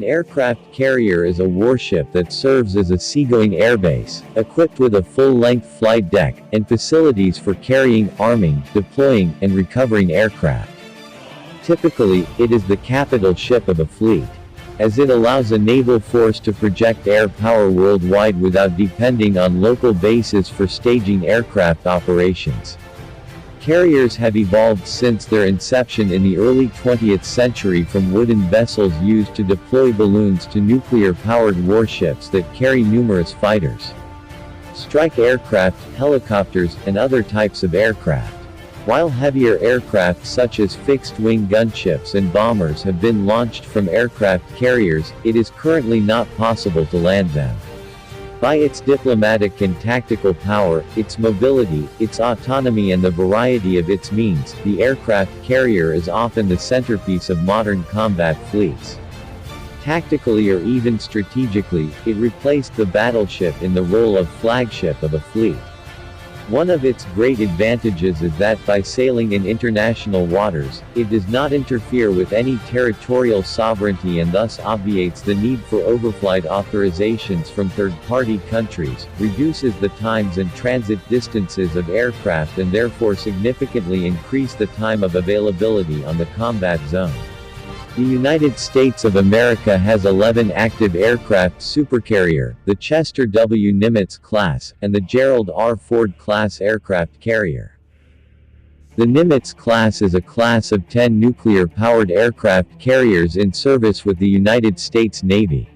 An aircraft carrier is a warship that serves as a seagoing airbase, equipped with a full-length flight deck, and facilities for carrying, arming, deploying, and recovering aircraft. Typically, it is the capital ship of a fleet, as it allows a naval force to project air power worldwide without depending on local bases for staging aircraft operations. Carriers have evolved since their inception in the early 20th century from wooden vessels used to deploy balloons to nuclear-powered warships that carry numerous fighters, strike aircraft, helicopters, and other types of aircraft. While heavier aircraft such as fixed-wing gunships and bombers have been launched from aircraft carriers, it is currently not possible to land them. By its diplomatic and tactical power, its mobility, its autonomy and the variety of its means, the aircraft carrier is often the centerpiece of modern combat fleets. Tactically or even strategically, it replaced the battleship in the role of flagship of a fleet. One of its great advantages is that by sailing in international waters, it does not interfere with any territorial sovereignty and thus obviates the need for overflight authorizations from third-party countries, reduces the times and transit distances of aircraft and therefore significantly increase the time of availability on the combat zone. The United States of America has 11 active aircraft supercarrier, the Chester W. Nimitz class, and the Gerald R. Ford class aircraft carrier. The Nimitz class is a class of 10 nuclear-powered aircraft carriers in service with the United States Navy.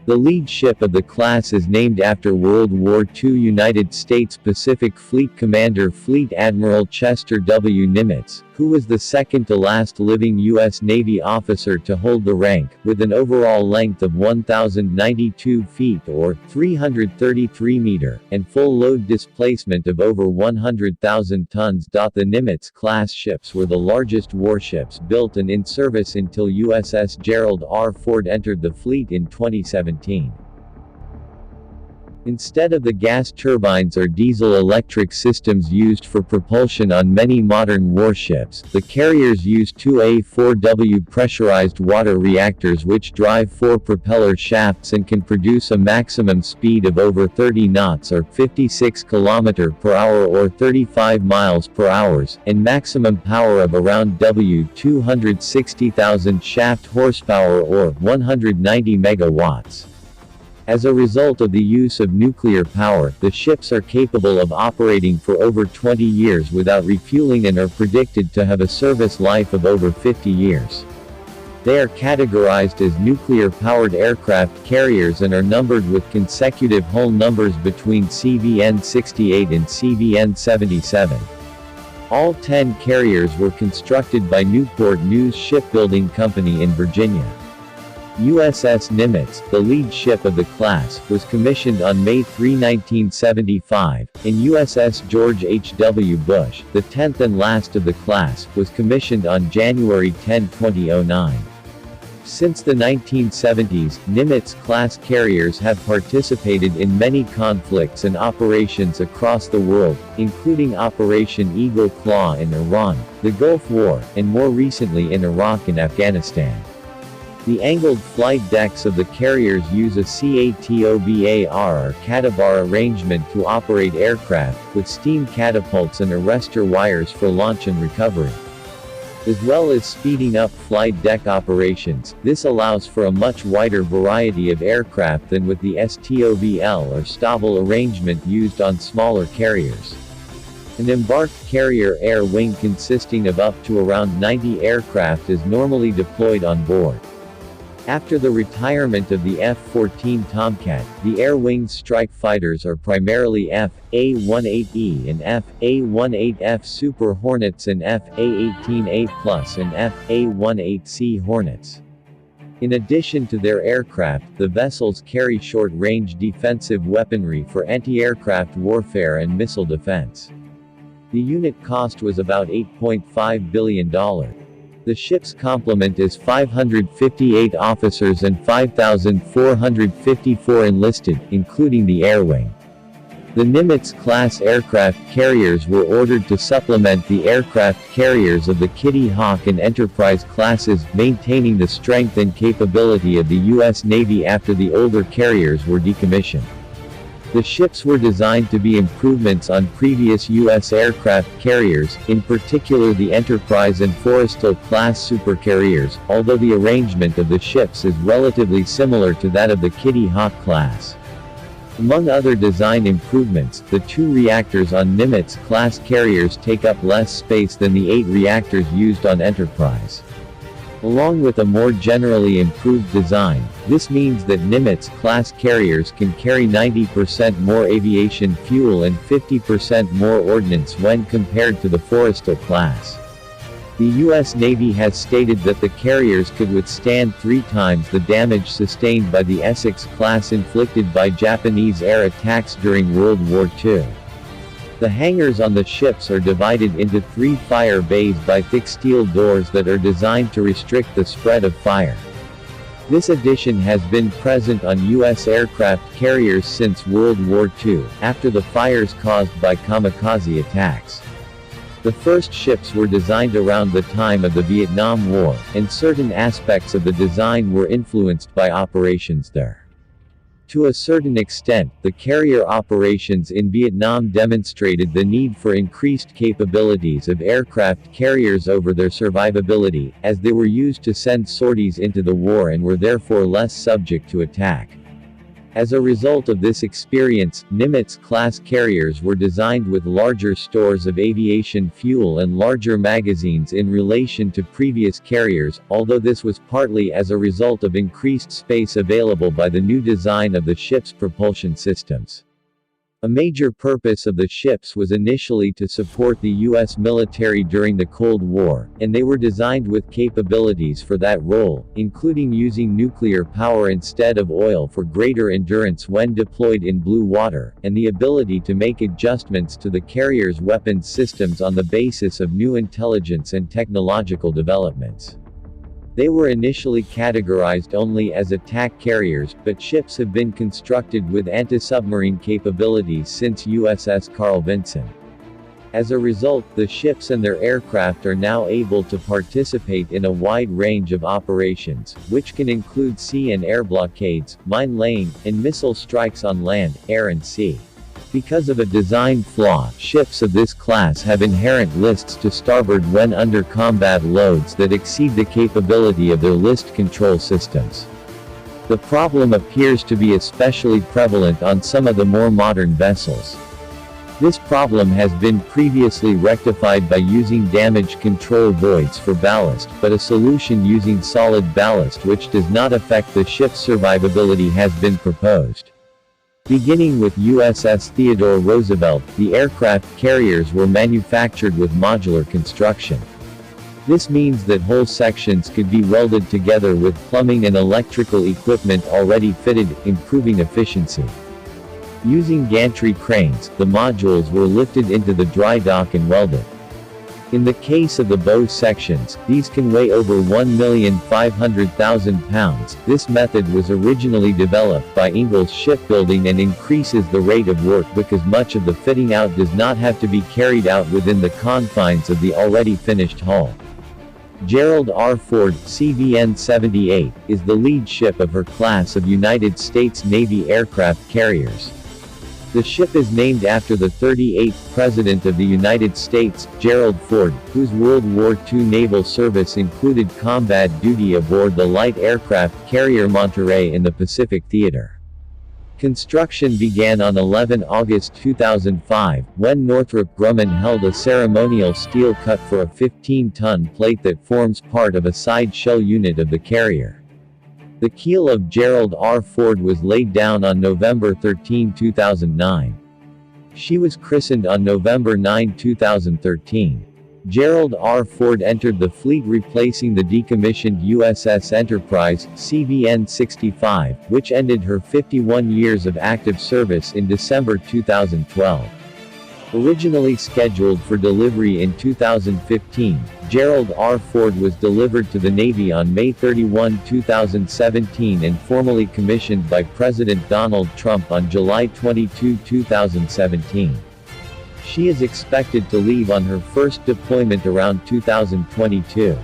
The lead ship of the class is named after World War II United States Pacific Fleet Commander Fleet Admiral Chester W. Nimitz, who was the second-to-last living U.S. Navy officer to hold the rank, with an overall length of 1,092 feet or 333 meter, and full load displacement of over 100,000 tons. The Nimitz-class ships were the largest warships built and in service until USS Gerald R. Ford entered the fleet in 2017. Instead of the gas turbines or diesel-electric systems used for propulsion on many modern warships, the carriers use two A4W pressurized water reactors which drive 4 propeller shafts and can produce a maximum speed of over 30 knots or 56 km per hour or 35 miles per hour, and maximum power of around W260,000 shaft horsepower or 190 megawatts. As a result of the use of nuclear power, the ships are capable of operating for over 20 years without refueling and are predicted to have a service life of over 50 years. They are categorized as nuclear-powered aircraft carriers and are numbered with consecutive hull numbers between CVN 68 and CVN 77. All 10 carriers were constructed by Newport News Shipbuilding Company in Virginia. USS Nimitz, the lead ship of the class, was commissioned on May 3, 1975, and USS George H. W. Bush, the 10th and last of the class, was commissioned on January 10, 2009. Since the 1970s, Nimitz-class carriers have participated in many conflicts and operations across the world, including Operation Eagle Claw in Iran, the Gulf War, and more recently in Iraq and Afghanistan. The angled flight decks of the carriers use a CATOBAR or catabar arrangement to operate aircraft, with steam catapults and arrestor wires for launch and recovery. As well as speeding up flight deck operations, this allows for a much wider variety of aircraft than with the STOVL or STOVL arrangement used on smaller carriers. An embarked carrier air wing consisting of up to around 90 aircraft is normally deployed on board. After the retirement of the F-14 Tomcat, the Air Wing's strike fighters are primarily F/A-18E and F/A-18F Super Hornets and F/A-18A Plus and F/A-18C Hornets. In addition to their aircraft, the vessels carry short-range defensive weaponry for anti-aircraft warfare and missile defense. The unit cost was about $8.5 billion. The ship's complement is 558 officers and 5,454 enlisted, including the air wing. The Nimitz-class aircraft carriers were ordered to supplement the aircraft carriers of the Kitty Hawk and Enterprise classes, maintaining the strength and capability of the U.S. Navy after the older carriers were decommissioned. The ships were designed to be improvements on previous U.S. aircraft carriers, in particular the Enterprise and Forrestal-class supercarriers, although the arrangement of the ships is relatively similar to that of the Kitty Hawk class. Among other design improvements, the 2 reactors on Nimitz-class carriers take up less space than the 8 reactors used on Enterprise. Along with a more generally improved design, this means that Nimitz-class carriers can carry 90% more aviation fuel and 50% more ordnance when compared to the Forrestal class. The U.S. Navy has stated that the carriers could withstand 3 times the damage sustained by the Essex class inflicted by Japanese air attacks during World War II. The hangars on the ships are divided into 3 fire bays by thick steel doors that are designed to restrict the spread of fire. This addition has been present on U.S. aircraft carriers since World War II, after the fires caused by kamikaze attacks. The first ships were designed around the time of the Vietnam War, and certain aspects of the design were influenced by operations there. To a certain extent, the carrier operations in Vietnam demonstrated the need for increased capabilities of aircraft carriers over their survivability, as they were used to send sorties into the war and were therefore less subject to attack. As a result of this experience, Nimitz-class carriers were designed with larger stores of aviation fuel and larger magazines in relation to previous carriers, although this was partly as a result of increased space available by the new design of the ship's propulsion systems. A major purpose of the ships was initially to support the U.S. military during the Cold War, and they were designed with capabilities for that role, including using nuclear power instead of oil for greater endurance when deployed in blue water, and the ability to make adjustments to the carrier's weapons systems on the basis of new intelligence and technological developments. They were initially categorized only as attack carriers, but ships have been constructed with anti-submarine capabilities since USS Carl Vinson. As a result, the ships and their aircraft are now able to participate in a wide range of operations, which can include sea and air blockades, mine laying, and missile strikes on land, air and sea. Because of a design flaw, ships of this class have inherent lists to starboard when under combat loads that exceed the capability of their list control systems. The problem appears to be especially prevalent on some of the more modern vessels. This problem has been previously rectified by using damage control voids for ballast, but a solution using solid ballast which does not affect the ship's survivability has been proposed. Beginning with USS Theodore Roosevelt, the aircraft carriers were manufactured with modular construction. This means that whole sections could be welded together with plumbing and electrical equipment already fitted, improving efficiency. Using gantry cranes, the modules were lifted into the dry dock and welded. In the case of the bow sections, these can weigh over 1,500,000 pounds. This method was originally developed by Ingalls Shipbuilding and increases the rate of work because much of the fitting out does not have to be carried out within the confines of the already finished hull. Gerald R. Ford, CVN-78, is the lead ship of her class of United States Navy aircraft carriers. The ship is named after the 38th President of the United States, Gerald Ford, whose World War II naval service included combat duty aboard the light aircraft carrier Monterey in the Pacific Theater. Construction began on 11 August 2005, when Northrop Grumman held a ceremonial steel cut for a 15-ton plate that forms part of a side shell unit of the carrier. The keel of Gerald R. Ford was laid down on November 13, 2009. She was christened on November 9, 2013. Gerald R. Ford entered the fleet replacing the decommissioned USS Enterprise, CVN-65, which ended her 51 years of active service in December 2012. Originally scheduled for delivery in 2015, Gerald R. Ford was delivered to the Navy on May 31, 2017 and formally commissioned by President Donald Trump on July 22, 2017. She is expected to leave on her first deployment around 2022.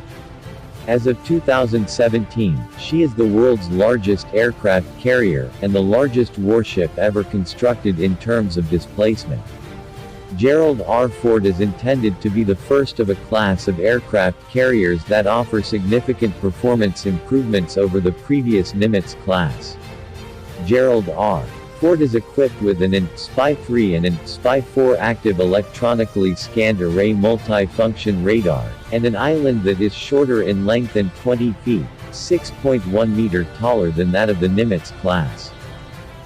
As of 2017, she is the world's largest aircraft carrier, and the largest warship ever constructed in terms of displacement. Gerald R. Ford is intended to be the first of a class of aircraft carriers that offer significant performance improvements over the previous Nimitz class. Gerald R. Ford is equipped with an SPY-3 and an SPY-4 active electronically scanned array multi-function radar, and an island that is shorter in length and 20 feet, 6.1 meter taller than that of the Nimitz class.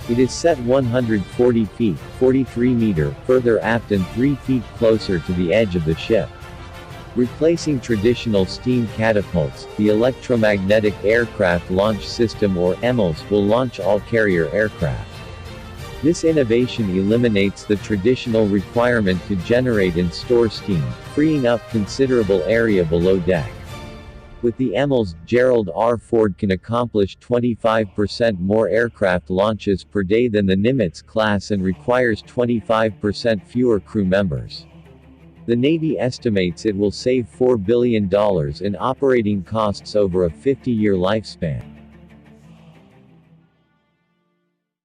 It is set 140 feet, 43 meter, further aft and 3 feet closer to the edge of the ship. Replacing traditional steam catapults, the Electromagnetic Aircraft Launch System or EMLS will launch all carrier aircraft. This innovation eliminates the traditional requirement to generate and store steam, freeing up considerable area below deck. With the EMLS, Gerald R. Ford can accomplish 25% more aircraft launches per day than the Nimitz class and requires 25% fewer crew members. The Navy estimates it will save $4 billion in operating costs over a 50-year lifespan.